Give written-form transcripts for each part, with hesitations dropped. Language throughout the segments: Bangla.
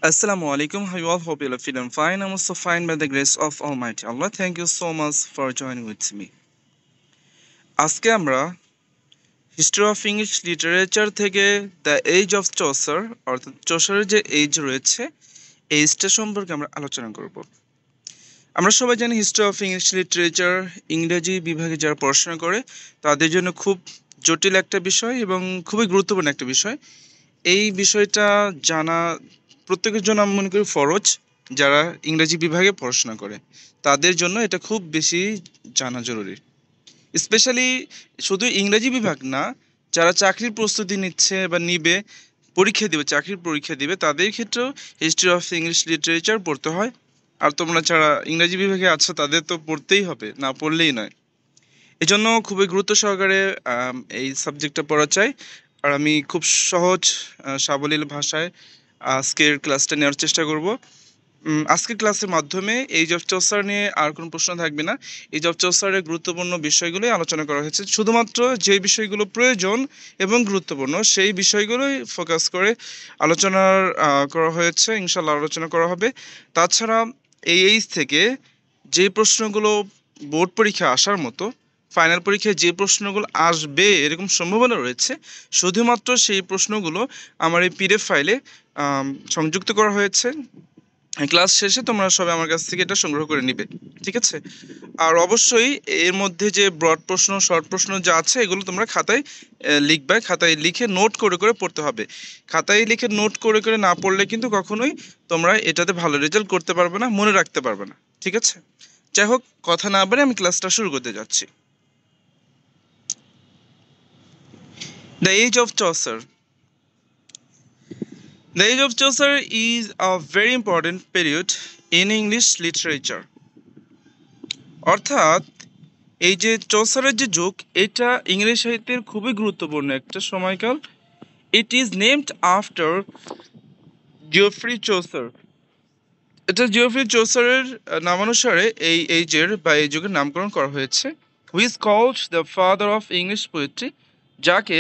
Assalamu alaikum. How you all hope you're feeling fine. I'm also fine by the grace of Almighty Allah. Thank you so much for joining with me. আজকে আমরা হিস্ট্রি অফ ইংলিশ লিটারেচার থেকে দ্য এজ অফ চসার অর্থাৎ চসারের যে এজ রয়েছে এইজটা সম্পর্কে আমরা আলোচনা করব। আমরা সবাই জানি হিস্ট্রি অফ ইংলিশ লিটারেচার ইংরেজি বিভাগে যারা পড়াশোনা করে তাদের জন্য খুব জটিল একটা বিষয় এবং খুবই গুরুত্বপূর্ণ একটা বিষয়। এই বিষয়টা জানা প্রত্যেকের জন্য আমি মনে করি ফরজ। যারা ইংরেজি বিভাগে পড়াশোনা করে তাদের জন্য এটা খুব বেশি জানা জরুরি। স্পেশালি শুধু ইংরেজি বিভাগ না, যারা চাকরির প্রস্তুতি নিচ্ছে বা নিবে, পরীক্ষা দিবে, চাকরির পরীক্ষা দিবে, তাদের ক্ষেত্রেও হিস্ট্রি অফ ইংলিশ লিটারেচার পড়তে হয়। আর তোমরা যারা ইংরেজি বিভাগে আছো তাদের তো পড়তেই হবে, না পড়লেই নয়। এজন্য খুবই গুরুত্ব সহকারে এই সাবজেক্টটা পড়া চাই। আর আমি খুব সহজ সাবলীল ভাষায় আজকের ক্লাসটা নেওয়ার চেষ্টা করব। আজকের ক্লাসের মাধ্যমে এইজ অফ চসার নিয়ে আর কোনো প্রশ্ন থাকবে না। এইজ অফ চসারের গুরুত্বপূর্ণ বিষয়গুলোই আলোচনা করা হয়েছে। শুধুমাত্র যে বিষয়গুলো প্রয়োজন এবং গুরুত্বপূর্ণ সেই বিষয়গুলোই ফোকাস করে আলোচনার করা হয়েছে। ইনশাল্লাহ আলোচনা করা হবে। তাছাড়া এই এইজ থেকে যে প্রশ্নগুলো বোর্ড পরীক্ষা আসার মতো, ফাইনাল পরীক্ষায় যে প্রশ্নগুলো আসবে এরকম সম্ভাবনা রয়েছে, শুধুমাত্র সেই প্রশ্নগুলো আমার এই পিডিএফ ফাইলে সংযুক্ত করা হয়েছে। ক্লাস শেষে তোমরা সবাই আমার কাছ থেকে এটা সংগ্রহ করে নিবে, ঠিক আছে? আর অবশ্যই এর মধ্যে যে ব্রড প্রশ্ন, শর্ট প্রশ্ন যা আছে এগুলো তোমরা খাতায় লিখবে। খাতায় লিখে নোট করে করে পড়তে হবে। খাতায় লিখে নোট করে করে না পড়লে কিন্তু কখনোই তোমরা এটাতে ভালো রেজাল্ট করতে পারবে না, মনে রাখতে পারবে না, ঠিক আছে? যাই হোক, কথা না বলে আমি ক্লাসটা শুরু করতে যাচ্ছি। The age of Chaucer. The age of Chaucer is a very important period in English literature. অর্থাৎ এই যে চসারের যে যুগ, এটা ইংরেজি সাহিত্যের খুবই গুরুত্বপূর্ণ একটা সময়কাল। It is named after Geoffrey Chaucer. এটা জিওফ্রি চৌসারের নামানুসারে এই এইজের বা এই যুগের নামকরণ করা হয়েছে। Who is called the father of English poetry, যাকে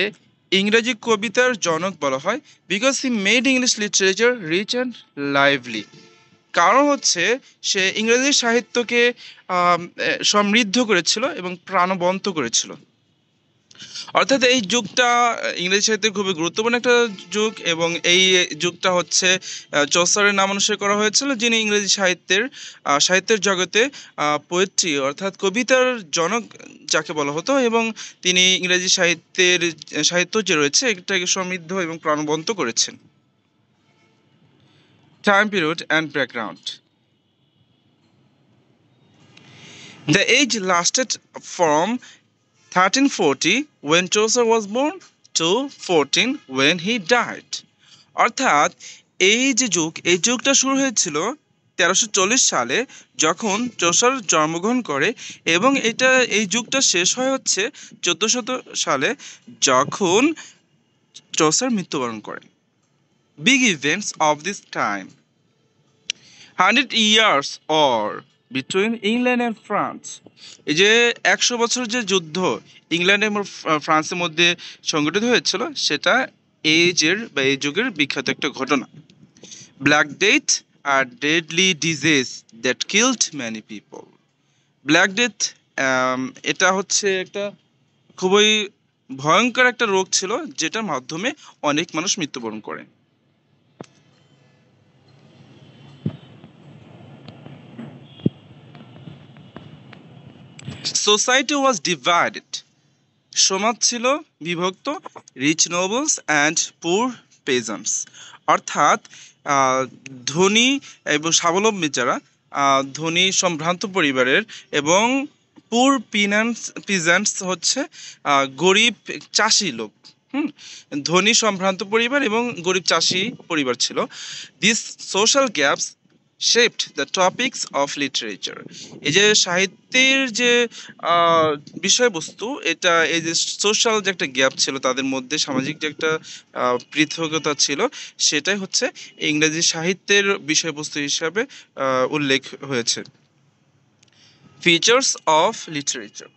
ইংরেজি কবিতার জনক বলা হয়। Because he made English literature rich and lively. কারণ হচ্ছে সে ইংরেজি সাহিত্যকে সমৃদ্ধ করেছিল এবং প্রাণবন্ত করেছিল। অর্থাৎ এই যুগটা ইংরেজি সাহিত্যের খুবই গুরুত্বপূর্ণ একটা যুগ এবং এই যুগটা হচ্ছে চসারের নামানুসারে করা হয়েছিল, যিনি ইংরেজি সাহিত্যের জগতে পোয়েট্রি অর্থাৎ কবিতার জনক যাকে বলা হতো, এবং তিনি ইংরেজি সাহিত্য যে রয়েছে এটাকে সমৃদ্ধ এবং প্রাণবন্ত করেছেন। Time period and background. The age lasted from 1340 when Chaucer was born to 14 when he died. অর্থাৎ এই যুগটা শুরু হয়েছিল 1340 সালে যখন চৌসার জন্মগ্রহণ করে, এবং এই যুগটা শেষ হয় হচ্ছে 1400 সালে যখন চৌসার মৃত্যুবরণ করে। Big events of this time: 100 years or between England and France. এই যে 100 বছর যে যুদ্ধ ইংল্যান্ড এবং ফ্রান্সের মধ্যে সংগঠিত হয়েছিল, সেটা এই যুগের বিখ্যাত একটা ঘটনা। ব্ল্যাক ডেথ আর deadly disease that killed many people. Black Death এটা হচ্ছে একটা খুবই ভয়ঙ্কর একটা রোগ ছিল, যেটার মাধ্যমে অনেক মানুষ মৃত্যুবরণ করে। সোসাইটি ওয়াজ ডিভাইডেড. সমাজ ছিল বিভক্ত। রিচ নোবেলস অ্যান্ড পুর পেজেন্টস, অর্থাৎ ধনী এবং স্বাবলম্বী যারা, ধনী সম্ভ্রান্ত পরিবারের, এবং পুর পিজেন্টস হচ্ছে গরিব চাষি লোক। ধনী সম্ভ্রান্ত পরিবার এবং গরিব চাষি পরিবার ছিল। This social gaps shaped the topics of literature. এই যে সাহিত্যের যে বিষয়বস্তু, এটা এই যে সোশ্যাল যে একটা গ্যাপ ছিল তাদের মধ্যে, সামাজিক যে একটা পৃথকতা ছিল, সেটাই হচ্ছে ইংরেজি সাহিত্যের বিষয়বস্তু হিসাবে উল্লেখ হয়েছে। Features of literature.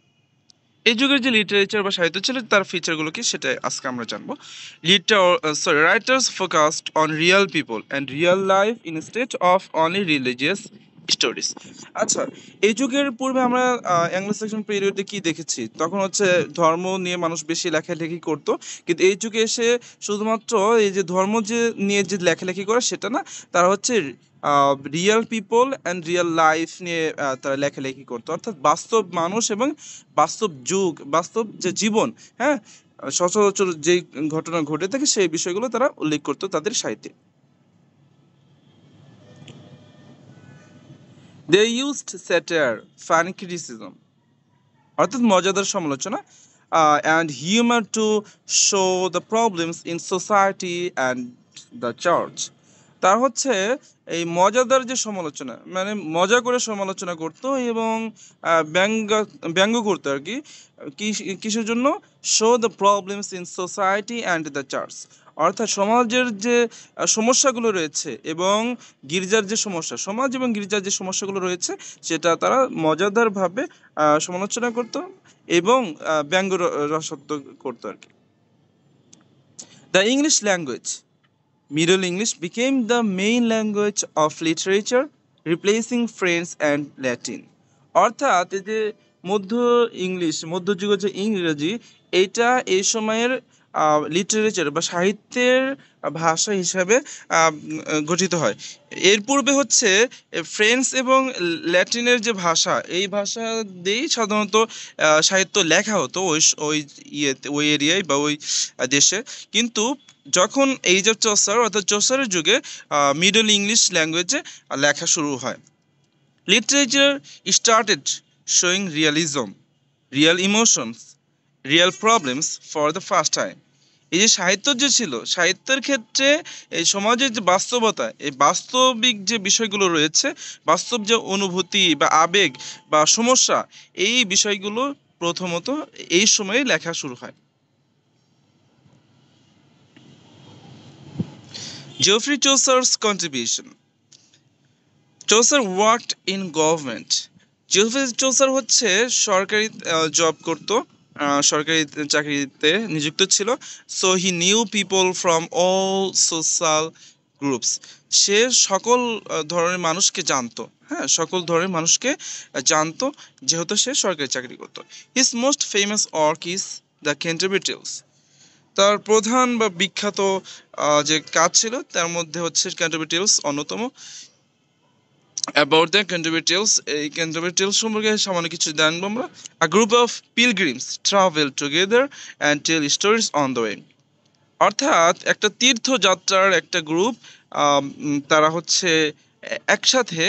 এই যুগের যে লিটারেচার বা সাহিত্য ছিল তার ফিচারগুলো কি সেটা আজকে আমরা জানবো। Writers focused on real people and real life instead of only religious stories. আচ্ছা, এই যুগের পূর্বে আমরা অ্যাংলো সেকশন পিরিয়ডে কি দেখেছি, তখন হচ্ছে ধর্ম নিয়ে মানুষ বেশি লেখালেখি করতো, কিন্তু এই যুগে এসে শুধুমাত্র এই যে ধর্ম যে নিয়ে যে লেখালেখি করে সেটা না, তারা হচ্ছে real people and real life নিয়ে তারা লেখালেখি করতো, অর্থাৎ বাস্তব মানুষ এবং বাস্তব যুগ, বাস্তব যে জীবন, হ্যাঁ, সচরাচর যেই ঘটনা ঘটে থাকে সেই বিষয়গুলো তারা উল্লেখ করতো তাদের সাহিত্যে। They used satire, funny criticism, অর্থাৎ মজাদার সমালোচনা, and humour to show the problems in society and the church. তার হচ্ছে এই মজাদার যে সমালোচনা, মানে মজা করে সমালোচনা করতো এবং ব্যঙ্গ ব্যঙ্গ করতো আর কি। কিসের জন্য? Show the problems in society and the church, অর্থাৎ সমাজের যে সমস্যাগুলো রয়েছে এবং গির্জার যে সমস্যা, সমাজ এবং গির্জার যে সমস্যাগুলো রয়েছে সেটা তারা মজাদারভাবে সমালোচনা করতো এবং ব্যঙ্গ রসাত্মক করতো আর কি। The English language, Middle English became the main language of literature, replacing French and Latin. অর্থাৎ এই যে মধ্য মধ্যযুগের যে ইংরেজি, এইটা এই সময়ের লিটারেচার বা সাহিত্যের ভাষা হিসাবে গঠিত হয়। এর পূর্বে হচ্ছে ফ্রেঞ্চ এবং ল্যাটিনের যে ভাষা, এই ভাষা দিয়েই সাধারণত সাহিত্য লেখা হতো ওই ইয়েতে, ওই এরিয়ায় বা ওই দেশে। কিন্তু যখন এইজ অফ চসার অর্থাৎ চসারের যুগে মিডল ইংলিশ ল্যাঙ্গুয়েজে লেখা শুরু হয়। Literature started showing realism, real emotions, real problems for the first time. এই যে সাহিত্য যে ছিল, সাহিত্যের ক্ষেত্রে এই সমাজের যে বাস্তবতা, এই বাস্তবিক যে বিষয়গুলো রয়েছে, বাস্তব যে অনুভূতি বা আবেগ বা সমস্যা, এই বিষয়গুলো প্রথমত এই সময়ে লেখা শুরু হয়। Geoffrey Chaucer's contribution. Chaucer worked in government. Geoffrey Chaucer হচ্ছে সরকারি জব করত, সরকারি চাকরিতে নিযুক্ত ছিল। So he knew people from all social groups. সে সকল ধরনের মানুষকে জানতো, হ্যাঁ, সকল ধরনের মানুষকে জানতো, যেহেতু সে সরকারি চাকরি করতো। His most famous work is the Canterbury Tales. তার প্রধান বা বিখ্যাত যে কাজ ছিল তার মধ্যে হচ্ছে ক্যান্টারবারি টেলস অন্যতম। অ্যাবাউট দ্য ক্যান্টারবারি টেলস, এই ক্যান্টারবারি টেলস সম্পর্কে সামান্য কিছু জানবো আমরা। A group of pilgrims travel together and tell stories on the way. অর্থাৎ একটা তীর্থযাত্রার একটা গ্রুপ, তারা হচ্ছে একসাথে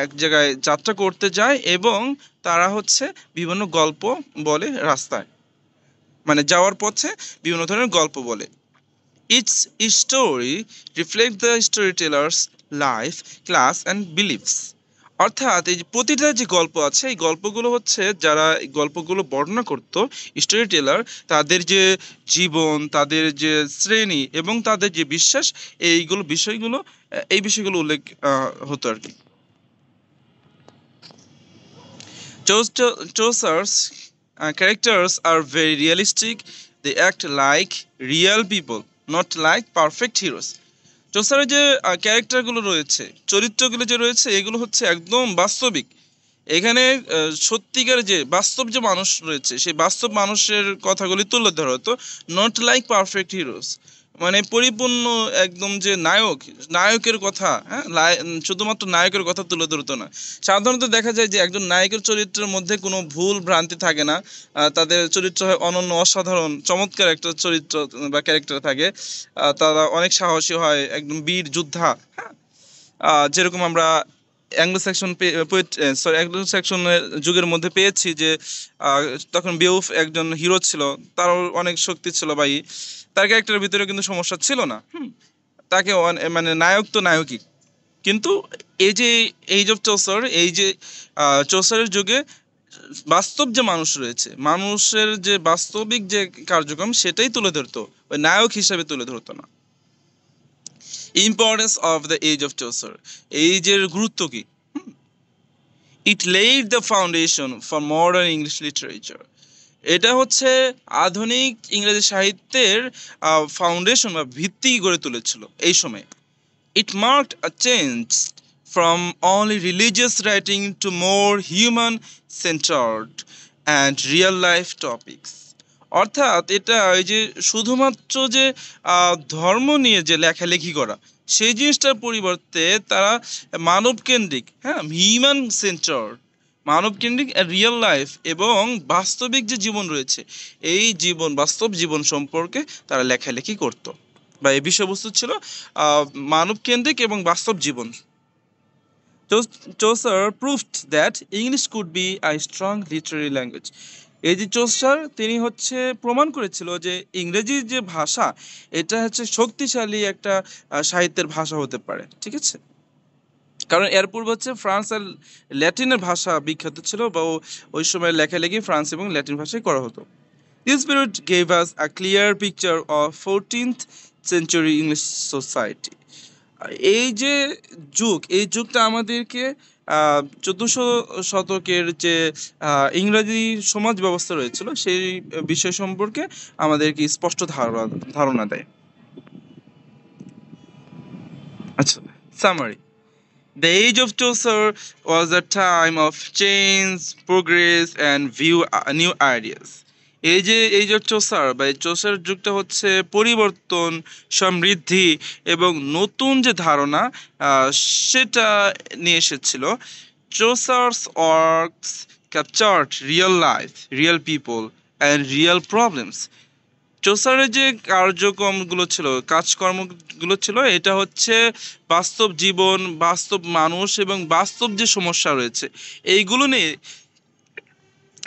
এক জায়গায় যাত্রা করতে যায় এবং তারা হচ্ছে বিভিন্ন গল্প বলে রাস্তায়, মানে যাওয়ার পথে বিভিন্ন ধরনের গল্প বলে। It's story reflect the story tailors life, class and believes. অর্থাৎ এই যে প্রতিটা যে গল্প আছে, এই গল্পগুলো হচ্ছে যারা এই গল্পগুলো বর্ণনা করতো, স্টোরি টেলার, তাদের যে জীবন, তাদের যে শ্রেণী এবং তাদের যে বিশ্বাস, এইগুলো বিষয়গুলো এই বিষয়গুলো উল্লেখ হতো আর কি। Chaucer's characters are very realistic. They act like real people, not like perfect heroes. চৌসারের যে ক্যারেক্টারগুলো রয়েছে, চরিত্রগুলো যে রয়েছে, এগুলো হচ্ছে একদম বাস্তবিক। এখানে সত্যিকার যে বাস্তব যে মানুষ রয়েছে, সেই বাস্তব মানুষের কথাগুলি তুলে ধরা হতো। নট লাইক পারফেক্ট হিরোজ, মানে পরিপূর্ণ একদম যে নায়কের কথা, হ্যাঁ, শুধুমাত্র নায়কের কথা তুলে ধরতো না। সাধারণত দেখা যায় যে একজন নায়কের চরিত্রের মধ্যে কোনো ভুল ভ্রান্তি থাকে না, তাদের চরিত্র হয় অনন্য, অসাধারণ, চমৎকার একটা চরিত্র বা ক্যারেক্টার থাকে। তারা অনেক সাহসী হয়, একদম বীর যোদ্ধা, হ্যাঁ। যেরকম আমরা অ্যাংলো সেকশনের যুগের মধ্যে পেয়েছি যে তখন বেউফ একজন হিরো ছিল, তারও অনেক শক্তি ছিল ভাই, তার ক্যারেক্টারের ভিতরে কিন্তু সমস্যা ছিল না। তাকে মানে নায়ক তো নায়কই, কিন্তু এই যে এইজ অফ চৌসার, এই যে চৌসারের যুগে বাস্তব যে মানুষ রয়েছে, মানুষের যে বাস্তবিক যে কার্যক্রম, সেটাই তুলে ধরতো, ওই নায়ক হিসাবে তুলে ধরতো না। Importance of the age of Chaucer, এইজের গুরুত্ব কি? It laid the foundation for modern English literature. এটা হচ্ছে আধুনিক ইংরেজি সাহিত্যের ফাউন্ডেশন বা ভিত্তি গড়ে তুলেছিল এই সময়। It marked a change from only religious writing to more human centered and real life topics. অর্থাৎ এটা ওই যে শুধুমাত্র যে ধর্ম নিয়ে যে লেখালেখি করা সেই জিনিসটার পরিবর্তে তারা মানবকেন্দ্রিক, হ্যাঁ, হিউম্যান সেন্টার, মানবকেন্দ্রিক রিয়েল লাইফ এবং বাস্তবিক যে জীবন রয়েছে এই জীবন, বাস্তব জীবন সম্পর্কে তারা লেখালেখি করতো, বা এই বিষয়বস্তু ছিল মানবকেন্দ্রিক এবং বাস্তব জীবন। Chaucer proved that English could be a strong literary language. এই যে চৌসার তিনি হচ্ছে প্রমাণ করেছিল যে ইংরেজি যে ভাষা এটা হচ্ছে শক্তিশালী একটা সাহিত্যের ভাষা হতে পারে, ঠিক আছে। কারণ এর পূর্বে হচ্ছে ফ্রান্স আর ল্যাটিনের ভাষা বিখ্যাত ছিল, বা ওই সময় লেখালেখি ফ্রান্স এবং ল্যাটিন ভাষায় করা হতো। This period gave us a clear picture of 14th century English society. এই যে যুগ, এই যুগটা আমাদেরকে 1400 শতকের যে ইংরেজি সমাজ ব্যবস্থা রয়েছিল সেই বিষয় সম্পর্কে আমাদেরকে স্পষ্ট ধারণা দেয়। আচ্ছা, summary. The age of Chaucer was a time of change, progress and new ideas. এই যে চৌসার বা এই চৌসার যুগটা হচ্ছে পরিবর্তন, সমৃদ্ধি এবং নতুন যে ধারণা সেটা নিয়ে এসেছিল। Chaucer's works captured real life, real people and real problems. চৌসারের যে কার্যক্রমগুলো ছিল, কাজকর্মগুলো ছিল, এটা হচ্ছে বাস্তব জীবন, বাস্তব মানুষ এবং বাস্তব যে সমস্যা রয়েছে এইগুলো নিয়ে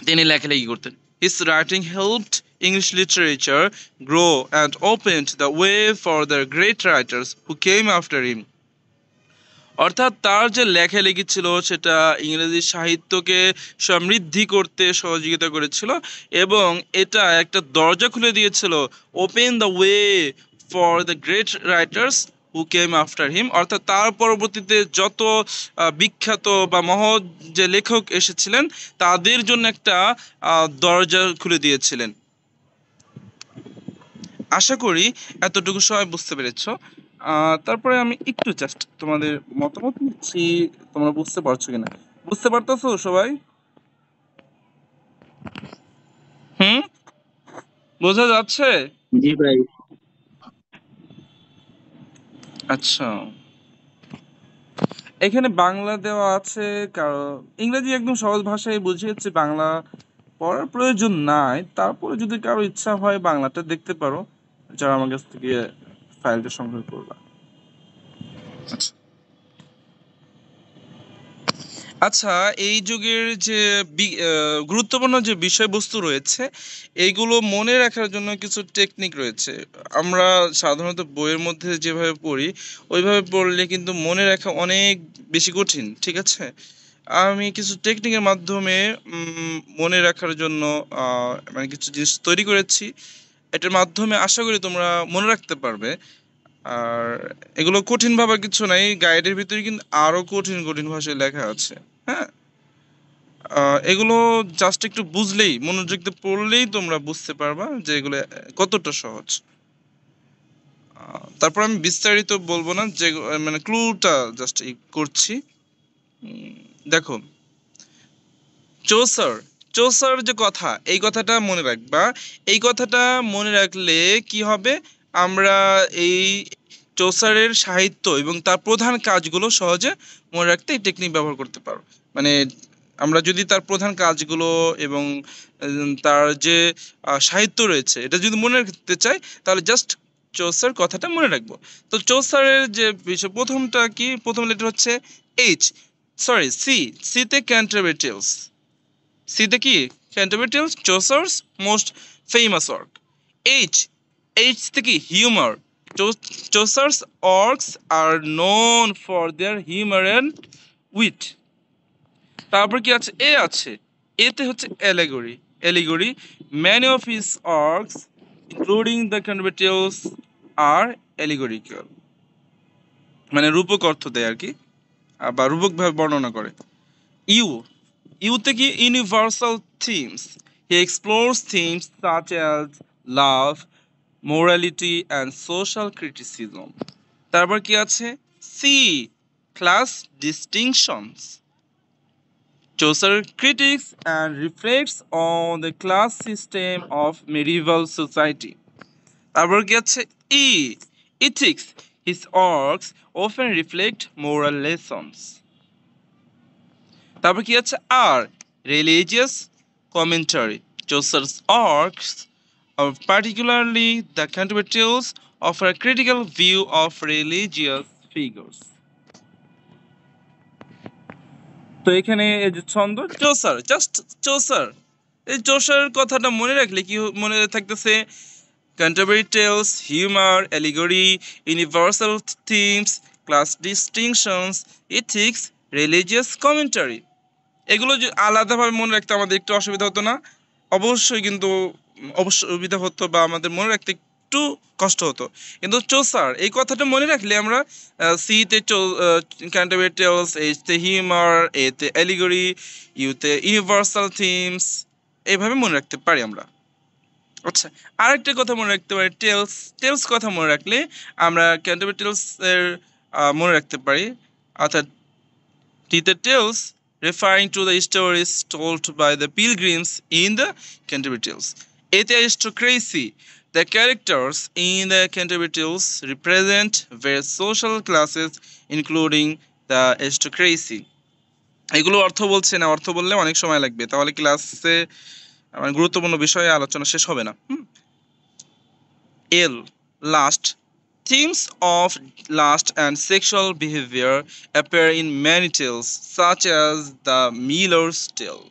তিনি লেখালেখি করতেন। His writing helped English literature grow and opened the way for the great writers who came after him. অর্থাৎ তার যে লেখালেখি ছিল সেটা ইংরেজি সাহিত্যকে সমৃদ্ধি করতে সহযোগিতা করেছিল এবং এটা একটা দরজা খুলে দিয়েছিল, open the way for the great writers who came after him. অর্থাৎ তার পরবর্তীতে যত বিখ্যাত বা মহৎ যে লেখক এসেছিলেন তাদের জন্য একটা দরজা খুলে দিয়েছিলেন। আশা করি এতটুকু সবাই বুঝতে পেরেছো। তারপরে আমি একটু জাস্ট তোমাদের মতামত নিচ্ছি, তোমরা বুঝতে পারছো কিনা। বুঝতে পারতেছো সবাই? হুম, বোঝা যাচ্ছে? জি ভাই। আচ্ছা, এখানে বাংলা দেওয়া আছে, কারণ ইংরেজি একদম সহজ ভাষায় বুঝিয়েছি, বাংলা পড়ার প্রয়োজন নাই। তারপরে যদি কারো ইচ্ছা হয় বাংলাটা দেখতে পারো, যারা আমার কাছ থেকে ফাইলটা সংগ্রহ করবা। আচ্ছা, আচ্ছা, এই যুগের যে গুরুত্বপূর্ণ যে বিষয়বস্তু রয়েছে এইগুলো মনে রাখার জন্য কিছু টেকনিক রয়েছে। আমরা সাধারণত বইয়ের মধ্যে যেভাবে পড়ি ওইভাবে পড়লে কিন্তু মনে রাখা অনেক বেশি কঠিন, ঠিক আছে। আমি কিছু টেকনিকের মাধ্যমে মনে রাখার জন্য মানে কিছু জিনিস তৈরি করেছি। এটার মাধ্যমে আশা করি তোমরা মনে রাখতে পারবে। আর এগুলো কঠিন ভাবার কিছু নাই, গাইডের ভিতরে কিন্তু আরো কঠিন কঠিন ভাষায় লেখা আছে। হ্যাঁ, এগুলো জাস্ট একটু বুঝলেই, মনোযোগ দিয়ে পড়লেই তোমরা বুঝতে পারবা যে এগুলো কতটা সহজ। তারপর আমি বিস্তারিত বলবো না, যে মানে ক্লুটা জাস্ট করছি। দেখো, চৌসার, চৌসার যে কথা, এই কথাটা মনে রাখবা। এই কথাটা মনে রাখলে কি হবে, আমরা এই চৌসারের সাহিত্য এবং তার প্রধান কাজগুলো সহজে মনে রাখতে এই টেকনিক ব্যবহার করতে পারো। মানে আমরা যদি তার প্রধান কাজগুলো এবং তার যে সাহিত্য রয়েছে এটা যদি মনে রাখতে চাই তাহলে জাস্ট চৌসার কথাটা মনে রাখবো। তো চৌসারের যে বিষয়, প্রথমটা কি, প্রথম লেটার হচ্ছে এইচ, সরি সি, সিতে ক্যান্টারবেরি টেলস। সিতে কি, Canterbury Tales, Chaucer's most famous work. H, H থেকে humour, Chaucer's works are known for their humor and wit. তারপর কি আছে, এ আছে, এতে হচ্ছে allegory, allegory. Many of his works including the Canterbury Tales are allegorical, মানে রূপক অর্থ দেয় আর কি, বা রূপকভাবে বর্ণনা করে। ইউ, ইউতে কি universal themes, He explores themes such as love, morality, and social criticism. তারপর কি আছে? C, class distinctions. Chaucer critiques and reflects on the class system of medieval society. তারপর কি আছে? ই, ethics. His works often reflect moral lessons. তারপর কি আছে? আর, religious commentary. Chaucer's works, particularly the Canterbury Tales, offer a critical view of religious figures. তো এখানে এই যে ছন্দ, চৌসার, জাস্ট চৌসার, এই চৌসার কথাটা মনে রাখলে কি মনে থাকতেছে? Canterbury Tales, humor, allegory, universal themes, class distinctions, ethics, religious commentary. এগুলো যে আলাদাভাবে মনে রাখতে আমাদের একটু অসুবিধা হতো না? অবশ্যই কিন্তু অসুবিধা হতো বা আমাদের মনে রাখতে একটু কষ্ট হতো, কিন্তু চৌসার এই কথাটা মনে রাখলে আমরা সিতে ক্যান্টারবারি টেলস, এইতে হিউমার, এতে অ্যালিগরি, ইউতে ইউনিভার্সাল থিমস, এইভাবে মনে রাখতে পারি আমরা। আচ্ছা, আরেকটা কথা মনে রাখতে পারি, টেলস। টেলস কথা মনে রাখলে আমরা ক্যান্টারবারি টেলস এর মনে রাখতে পারি, অর্থাৎ টিতে tales referring to the stories told by the pilgrims in the Canterbury Tales. এতে aristocracy. The characters in the Canterbury Tales represent various social classes including the aristocracy. এগুলো অর্থ বলছে না, অর্থ বললে অনেক সময় লাগবে, তাহলে ক্লাসে গুরুত্বপূর্ণ বিষয়ে আলোচনা শেষ হবে না। এল, last. Themes of lust and sexual behavior appear in many tales, such as the Miller's Tale.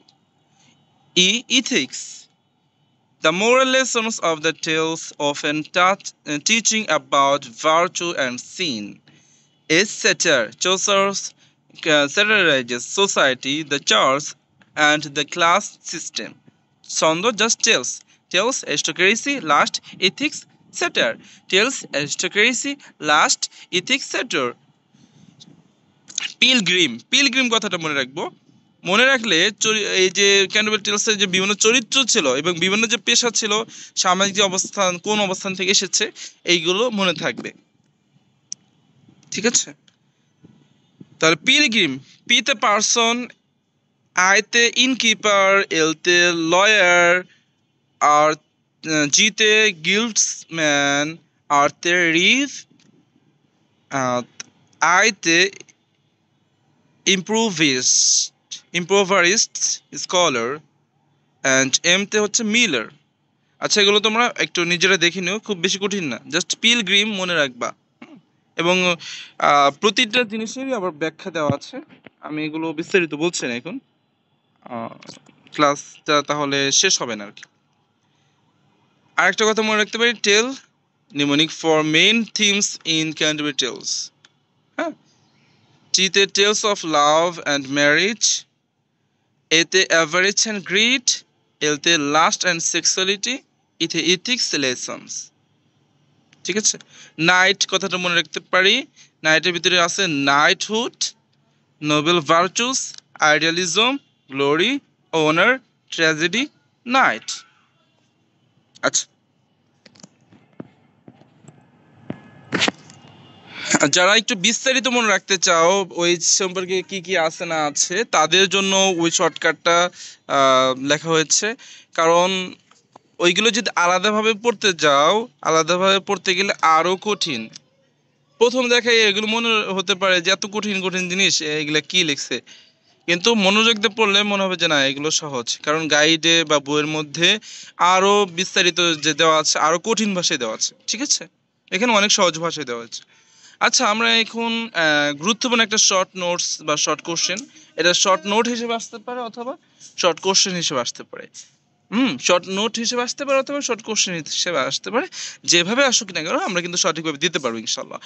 E. Ethics. The moral lessons of the tales often touch teaching about virtue and sin. S. Satire. Chaucer satirizes society, the church, and the class system. Sondo just tales. Tales, aristocracy, lust, ethics, satire. Tales, aristocracy, lust, ethics, satire. Pilgrim, pilgrim কথাটা মনে রাখবো। মনে রাখলে এই যে ক্যান্টারবারি টেলসের যে বিভিন্ন চরিত্র ছিল এবং বিভিন্ন যে পেশা ছিল, সামাজিক যে অবস্থান, কোন অবস্থান থেকে এসেছে, এইগুলো মনে থাকবে। ঠিক আছে, তাহলে পিলগ্রিম, পিতে পারসন, আইতে ইনকিপার, এলতে লয়ার, আর জিতে গিল্ডসম্যান, আরতে রিভ, আইতে ইম্প্রোভারিস্ট স্কলার, অ্যান্ড এমতে হচ্ছে মিলার। আচ্ছা, এগুলো তোমরা একটু নিজেরা দেখে নিও, খুব বেশি কঠিন না, জাস্ট পিলগ্রিম মনে রাখবা। এবং প্রতিটা জিনিসেরই আবার ব্যাখ্যা দেওয়া আছে, আমি এগুলো বিস্তারিত বলছি না এখন, ক্লাসটা তাহলে শেষ হবে না আর কি। আরেকটা কথা মনে রাখতে পারি, tell mnemonic for main themes in Canterbury Tales. হ্যাঁ, টিতে tales of love and marriage, এতে অ্যাভারেজ অ্যান্ড গ্রিড, এলতে লাস্ট অ্যান্ড সেক্সুয়ালিটি, ইতে ইথিক্স লেসনস। ঠিক আছে, নাইট কথাটা মনে রাখতে পারি, নাইটের ভিতরে আছে knighthood, Nobel virtues, idealism, glory, honour, tragedy, night. আচ্ছা, যারা একটু বিস্তারিত মনে রাখতে চাও ওই সম্পর্কে কি কি আছে না আছে, তাদের জন্য ওই শর্টকাটটা লেখা হয়েছে। কারণ ওইগুলো যদি আলাদাভাবে পড়তে যাও, আলাদাভাবে পড়তে গেলে আরও কঠিন। প্রথম দেখায় এগুলো মনে হতে পারে যে এত কঠিন কঠিন জিনিস, এগুলো কি লিখছে, কিন্তু মনোযোগ দিয়ে পড়লে মনে হবে যে না, এগুলো সহজ। কারণ গাইডে বা বইয়ের মধ্যে আরও বিস্তারিত যে দেওয়া আছে, আরও কঠিন ভাষায় দেওয়া আছে। ঠিক আছে, এখানে অনেক সহজ ভাষায় দেওয়া আছে। আচ্ছা, আমরা এখন গুরুত্বপূর্ণ একটা শর্ট নোটস বা শর্ট কোশ্চেন, এটা শর্ট নোট হিসেবে আসতে পারে অথবা শর্ট কোশ্চেন হিসেবে আসতে পারে। শর্ট নোট হিসেবে আসতে পারে অথবা শর্ট কোশ্চেন হিসেবে আসতে পারে, যেভাবে আসুক না কেন আমরা কিন্তু সঠিকভাবে দিতে পারবো ইনশাল্লাহ।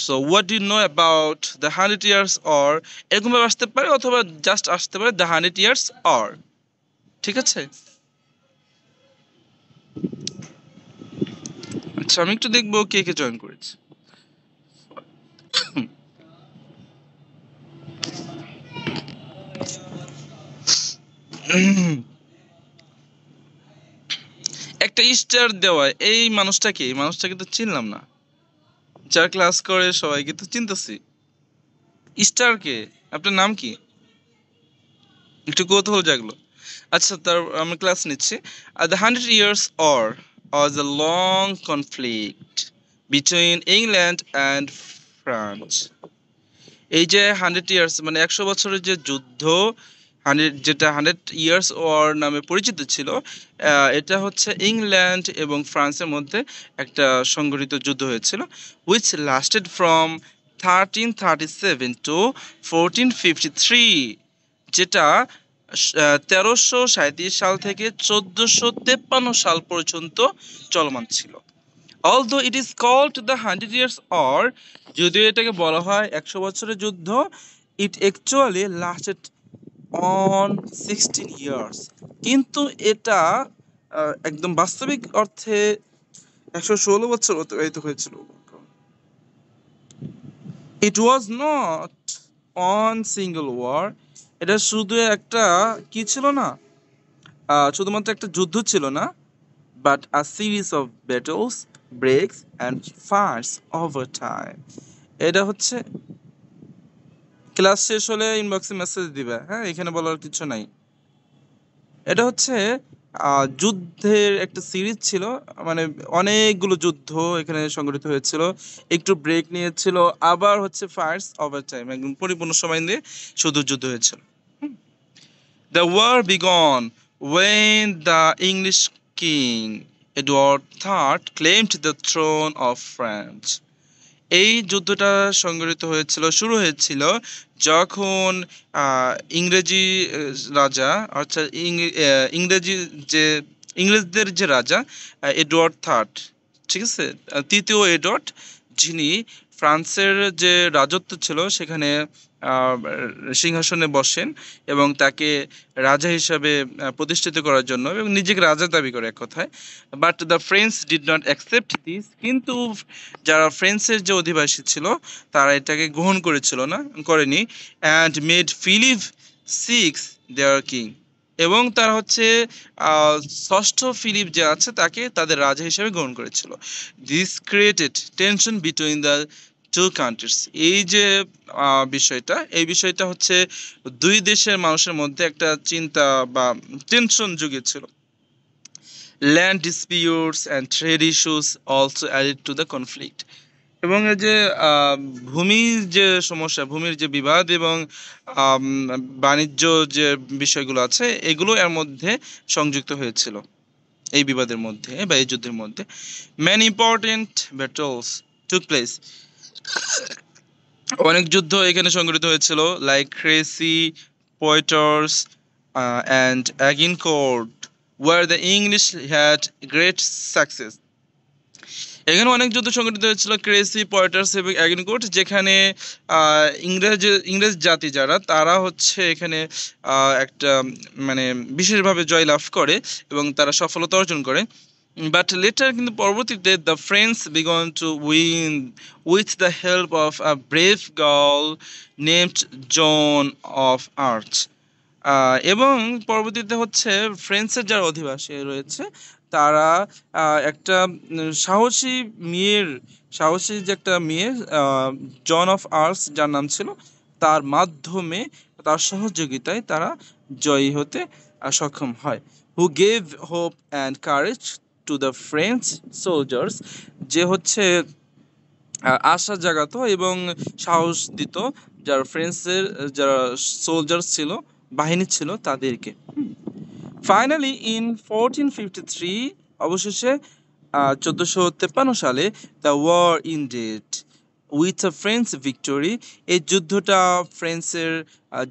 So what do you know about the 100 years or, এরকমভাবে আসতে পারে, অথবা জাস্ট আসতে পারে দ্য 100 ইয়ার্স অর। ঠিক আছে, আচ্ছা আমি একটু দেখবো কে কে জয়েন করেছে। একটা স্টার দেওয়া এই মানুষটাকে তো চিনলাম না। যারা ক্লাস করে সবাইকে তো চিনতেছি। স্টার কে? আপনার নাম কি? একটু কৌতূহল জাগলো। আচ্ছা, তার আমি ক্লাস নিচ্ছি। The 100 Years War was a long conflict between England and France. এই যে 100 ইয়ার্স মানে 100 বছরের যে যুদ্ধ, 100 ইয়ার্স ওয়ার নামে পরিচিত ছিল, এটা হচ্ছে ইংল্যান্ড এবং ফ্রান্সের মধ্যে একটা সংঘটিত যুদ্ধ হয়েছিল, which lasted from 1337 to 1453, যেটা 1337 সাল থেকে 1453 সাল পর্যন্ত চলমান ছিল। Although it is called the 100 Years War, যদিও এটাকে বলা হয় 100 বছরের যুদ্ধ, it actually lasted on 16 years, কিন্তু এটা একদম বাস্তবিক অর্থে 116 বছর অতিবাহিত হয়েছিল। It was not one single war, এটা শুধু একটা কি ছিল না, শুধুমাত্র একটা যুদ্ধ ছিল না, but a series of battles, breaks and fights over time. এটা হচ্ছে, ক্লাস শেষ হলে ইনবক্সে মেসেজ দিবে, হ্যাঁ, এখানে বলার কিছু নাই। এটা হচ্ছে যুদ্ধের একটা সিরিজ ছিল, মানে অনেকগুলো যুদ্ধ এখানে সংঘটিত হয়েছিল, একটু ব্রেক নিয়েছিল, আবার হচ্ছে ফায়ার্স ওভার টাইম, একদম পরিপূর্ণ সময় নিয়ে শুধু যুদ্ধ হয়েছিল। The war began when the English king Edward III claimed the throne of France. এই যুদ্ধটা সংঘটিত হয়েছিল, শুরু হয়েছিল যখন ইংরেজি রাজা, অর্থাৎ ইংরেজি যে ইংরেজদের যে রাজা এডওয়ার্ড থার্ড, ঠিক আছে, তৃতীয় এডওয়ার্ড, যিনি ফ্রান্সের যে রাজত্ব ছিল সেখানে সিংহাসনে বসেন এবং তাকে রাজা হিসাবে প্রতিষ্ঠিত করার জন্য, এবং নিজেকে রাজা দাবি করে এক কথায়। But the French did not accept this, কিন্তু যারা ফ্রেন্সের যে অধিবাসী ছিল তারা এটাকে গ্রহণ করেনি, and made Philip six their king, এবং তারা হচ্ছে ষষ্ঠ ফিলিপ যে আছে তাকে তাদের রাজা হিসেবে গ্রহণ করেছিল। This created tension between the two countries. এই যে এই বিষয়টা হচ্ছে দুই দেশের মানুষের মধ্যে একটা চিন্তা বা টেনশন জুগিয়েছিল। Land disputes and trade issues also added to the conflict, এবং এই যে ভূমির যে সমস্যা, ভূমির যে বিবাদ এবং বাণিজ্য যে বিষয়গুলো আছে, এগুলো এর মধ্যে সংযুক্ত হয়েছিল এই বিবাদের মধ্যে বা এই যুদ্ধের মধ্যে। Many important battles took place, অনেক যুদ্ধ এখানে সংঘটিত হয়েছিল, like Crecy, Poitiers and Agincourt, where the English had great success. এখানে অনেক যুদ্ধ সংঘটিত হয়েছিল, ক্রেসি, পয়েটার্স এবং অ্যাগিনকোর্ট, যেখানে ইংরেজ জাতি যারা, তারা হচ্ছে এখানে একটা মানে বিশেষভাবে জয়লাভ করে এবং তারা সফলতা অর্জন করে। বাট লেটার, কিন্তু পরবর্তীতে, the French began to win with the help of a brave girl named Joan of Arc, এবং পরবর্তীতে হচ্ছে ফ্রেন্সের যারা অধিবাসী রয়েছে তারা একটা সাহসী যে একটা মেয়ে, জন অফ আর্স যার নাম ছিল, তার মাধ্যমে, তার সহযোগিতায় তারা জয়ী হতে সক্ষম হয়। Who gave hope and courage to the French soldiers, যে হচ্ছে আশা জাগাতো এবং সাহস দিত যারা ফ্রেন্সের যারা সোলজার্স ছিল, বাহিনী ছিল তাদেরকে। ফাইনালি ইন 1453, অবশেষে 1453 সালে, the war ended with a French victory, এই যুদ্ধটা ফ্রেন্সের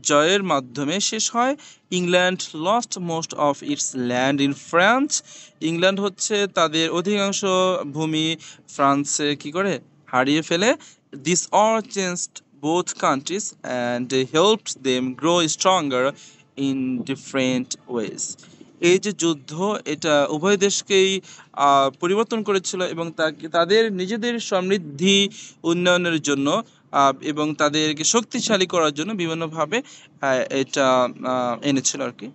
জয়ের মাধ্যমে শেষ হয়। England lost most of its land in France, England হচ্ছে তাদের অধিকাংশ ভূমি ফ্রান্সে কি করে হারিয়ে ফেলে। This war changed both countries and helped them grow stronger in different ways. এই যে যুদ্ধ, এটা উভয় দেশকেই পরিবর্তন করেছিল এবং তাদের নিজেদের সমৃদ্ধি উন্নয়নের জন্য এবং তাদেরকে শক্তিশালী করার জন্য বিভিন্নভাবে এটা এনেছিল আর কি।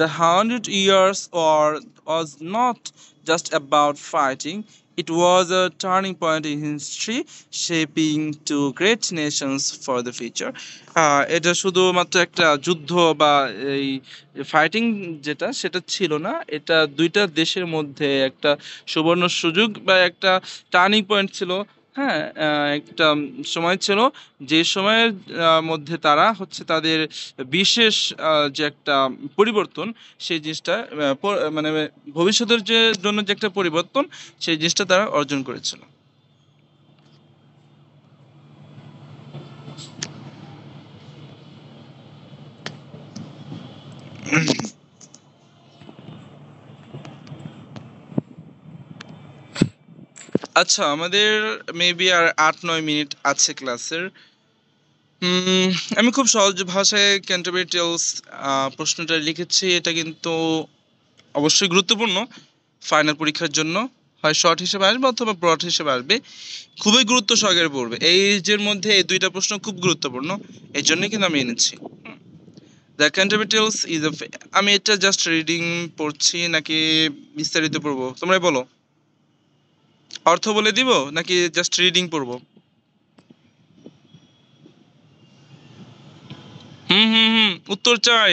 The Hundred Years War was not just about fighting, it was a turning point in history, shaping two great nations for the future. এটা শুধুমাত্র একটা যুদ্ধ বা এই ফাইটিং যেটা সেটা ছিল না, এটা দুইটা দেশের মধ্যে একটা সুবর্ণ সুযোগ বা একটা টার্নিং পয়েন্ট ছিল। হ্যাঁ, একটা সময় ছিল যে সময়ের মধ্যে তারা হচ্ছে তাদের বিশেষ যে একটা পরিবর্তন, সেই জিনিসটা মানে ভবিষ্যতের যে জন্য যে একটা পরিবর্তন, সেই জিনিসটা তারা অর্জন করেছিল। আচ্ছা, আমাদের মেবি আর ৮-৯ মিনিট আছে ক্লাসের। আমি খুব সহজ ভাষায় ক্যান্টারবারি টেলস প্রশ্নটা লিখেছি। এটা কিন্তু অবশ্যই গুরুত্বপূর্ণ ফাইনাল পরীক্ষার জন্য। হয় শর্ট হিসেবে আসবে অথবা ব্রড হিসেবে আসবে, খুবই গুরুত্ব সহকারে পড়বে। এইজের মধ্যে এই দুইটা প্রশ্ন খুব গুরুত্বপূর্ণ, এই জন্যই কিন্তু আমি এনেছি। The Canterbury Tales is a, আমি এটা জাস্ট রিডিং পড়ছি নাকি বিস্তারিত পড়বো তোমরাই বলো? অর্থ বলে দিব নাকি জাস্ট রিডিং পড়বো? উত্তর চাই।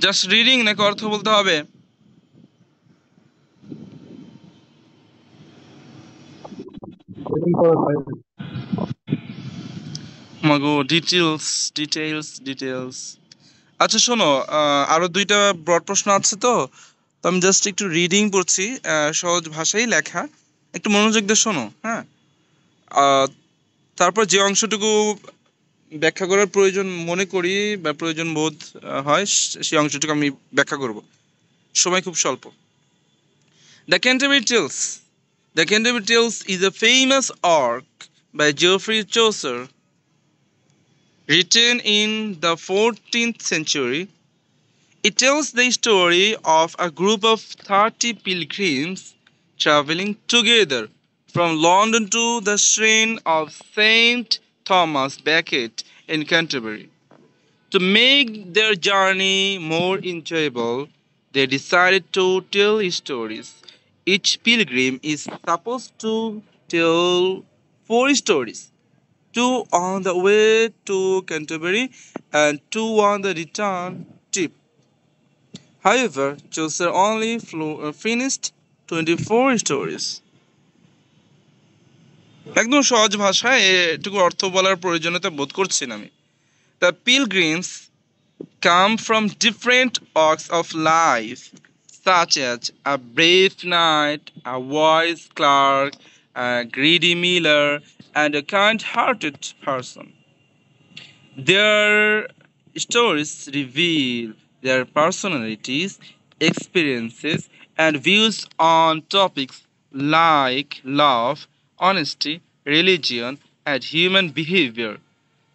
জাস্ট রিডিং নাকি অর্থ বলতে হবে? মাগো, ডিটেলস ডিটেলস ডিটেলস। আচ্ছা শোনো, আরো দুইটা ব্রড প্রশ্ন আছে, তো তো আমি জাস্ট একটু রিডিং পড়ছি, সহজ ভাষায় লেখা, একটু মনোযোগ দিয়ে শোনো। হ্যাঁ, আহ, তারপর যে অংশটুকু ব্যাখ্যা করার প্রয়োজন মনে করি বা প্রয়োজন বোধ হয়, সেই অংশটুকু আমি ব্যাখ্যা করব। সময় খুব স্বল্প। The Canterbury Tales, the Canterbury Tales is a famous work by Geoffrey Chaucer, written in the 14th century. It tells the story of a group of 30 pilgrims traveling together from London to the shrine of Saint Thomas Becket in Canterbury. To make their journey more enjoyable, they decided to tell stories. Each pilgrim is supposed to tell four stories, two on the way to Canterbury and two on the return trip. However, Chaucer only finished 24 stories. একদম সহজ ভাষায় এটুকু অর্থ বলার প্রয়োজনীয়তা বোধ করছি না আমি। The pilgrims come from different walks of life, such as a brave knight, a wise clerk, a greedy miller, and a kind-hearted person. Their stories reveal their personalities, experiences, and views on topics like love, honesty, religion, and human behavior.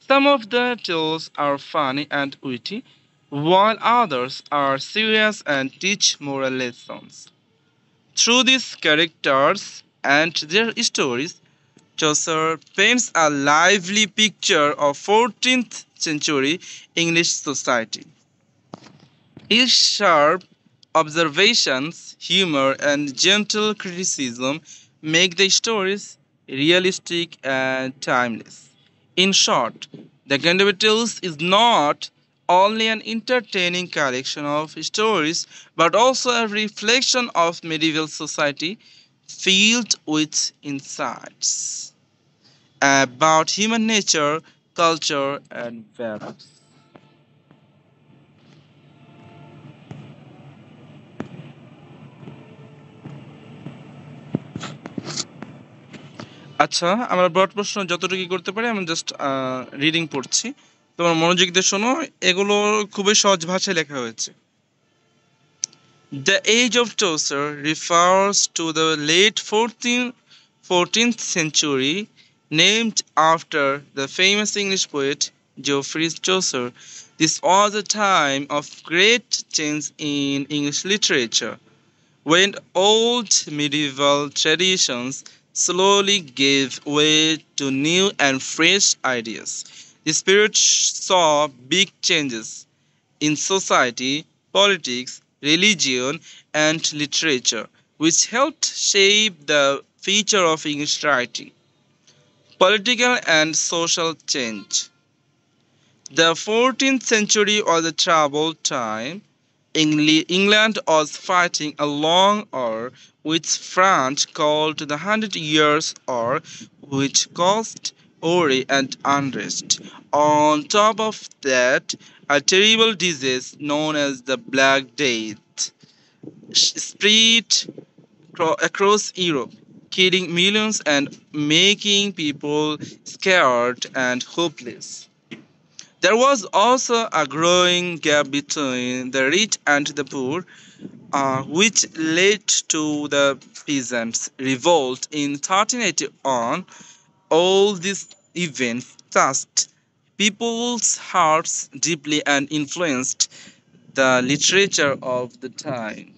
Some of the tales are funny and witty, while others are serious and teach moral lessons. Through these characters and their stories, Chaucer paints a lively picture of 14th century English society. His sharp observations, humor, and gentle criticism make the stories realistic and timeless. In short, The Canterbury Tales is not only an entertaining collection of stories but also a reflection of medieval society filled with insights about human nature, culture, and values. আচ্ছা, আমরা ব্রড প্রশ্ন যতটুকু করতে পারি আমি জাস্ট রিডিং পড়ছি, তোমার মনোযোগ দিয়ে শোনো। এগুলো খুবই সহজ ভাষায় লেখা হয়েছে। The age of Chaucer refers to the late 14th century, named after the famous English poet Geoffrey Chaucer. This was a time of great change in English literature, when old medieval traditions slowly gave way to new and fresh ideas. The spirit saw big changes in society, politics, religion, and literature, which helped shape the future of English writing. Political and social change. The 14th century was a troubled time. England was fighting a long war with France called the Hundred Years' War, which caused worry and unrest. On top of that, a terrible disease known as the Black Death spread across Europe, killing millions and making people scared and hopeless. There was also a growing gap between the rich and the poor, which led to the peasants' revolt in 1381. All these events touched people's hearts deeply and influenced the literature of the time.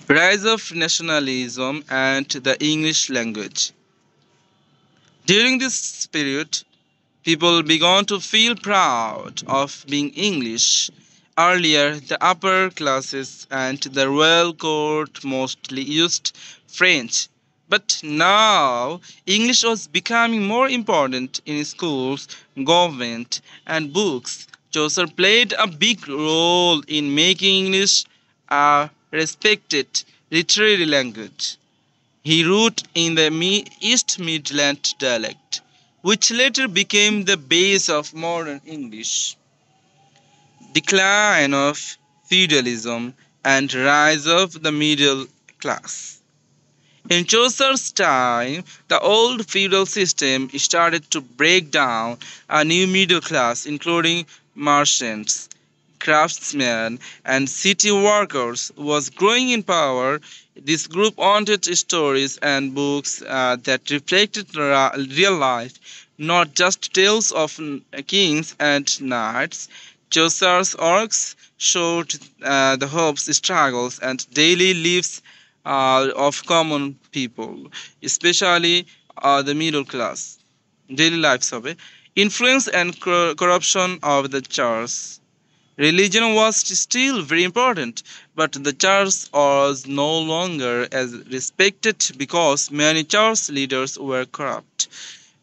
Rise of nationalism and the English language. During this period, people began to feel proud of being English. Earlier, the upper classes and the royal court mostly used French. But now, English was becoming more important in schools, government, and books. Chaucer played a big role in making English a respected literary language. He wrote in the East Midland dialect, which later became the base of modern English. Decline of feudalism and rise of the middle class. In Chaucer's time, the old feudal system started to break down. A new middle class, including merchants, craftsmen, and city workers, was growing in power. This group wanted stories and books that reflected real life, not just tales of kings and knights. Chaucer's works showed the hopes, struggles, and daily lives of common people, especially the middle class. Daily lives of it. Influence and corruption of the church. Religion was still very important, but the church was no longer as respected because many church leaders were corrupt.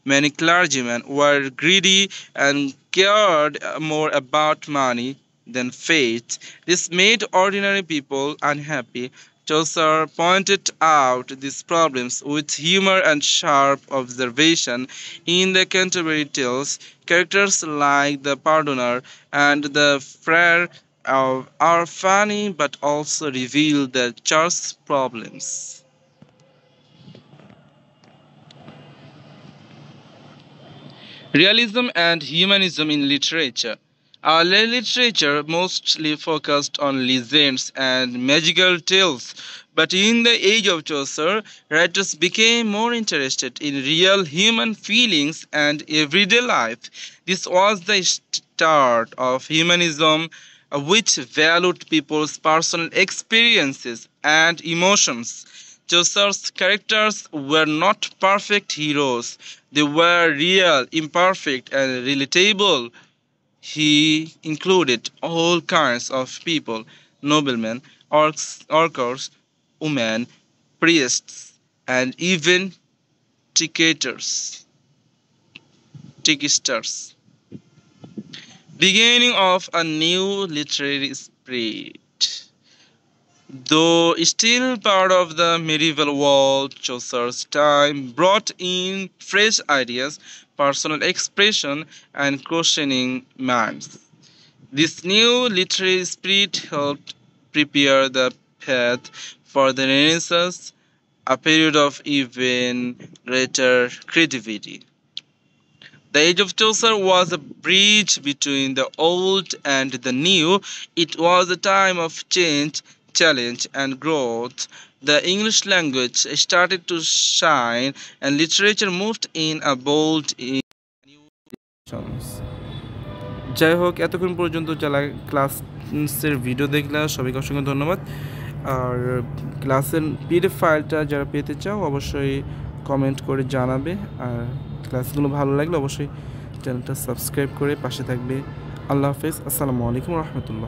Many clergymen were greedy and cared more about money than faith. This made ordinary people unhappy. Chaucer pointed out these problems with humor and sharp observation. In the Canterbury Tales, characters like the Pardoner and the Friar are funny but also reveal the church's problems. Realism and humanism in literature. Our literature mostly focused on legends and magical tales, but in the age of Chaucer, writers became more interested in real human feelings and everyday life. This was the start of humanism, which valued people's personal experiences and emotions. Chaucer's characters were not perfect heroes, they were real, imperfect, and relatable. He included all kinds of people: noblemen, orchards, women, priests, and even tricksters. tricksters. Beginning of a new literary spirit. Though still part of the medieval world, Chaucer's time brought in fresh ideas, personal expression, and questioning minds. This new literary spirit helped prepare the path for the Renaissance, a period of even greater creativity. The age of Chaucer was a bridge between the old and the new. It was a time of change, challenge, and growth. The English language started to shine, and literature moved in a bold new directions. যাই হোক, এতক্ষণ পর্যন্ত যারা ক্লাসের ভিডিও দেখলে সবাইকে অসংখ্য ধন্যবাদ। আর ক্লাসের পিডিএফ ফাইলটা যারা পেতে চাও অবশ্যই কমেন্ট করে জানাবে। আর ক্লাসগুলো ভালো লাগলে অবশ্যই চ্যানেলটা সাবস্ক্রাইব করে পাশে থাকবে। আল্লাহ হাফেজ। আসসালামু আলাইকুম রহমতুল্লাহ।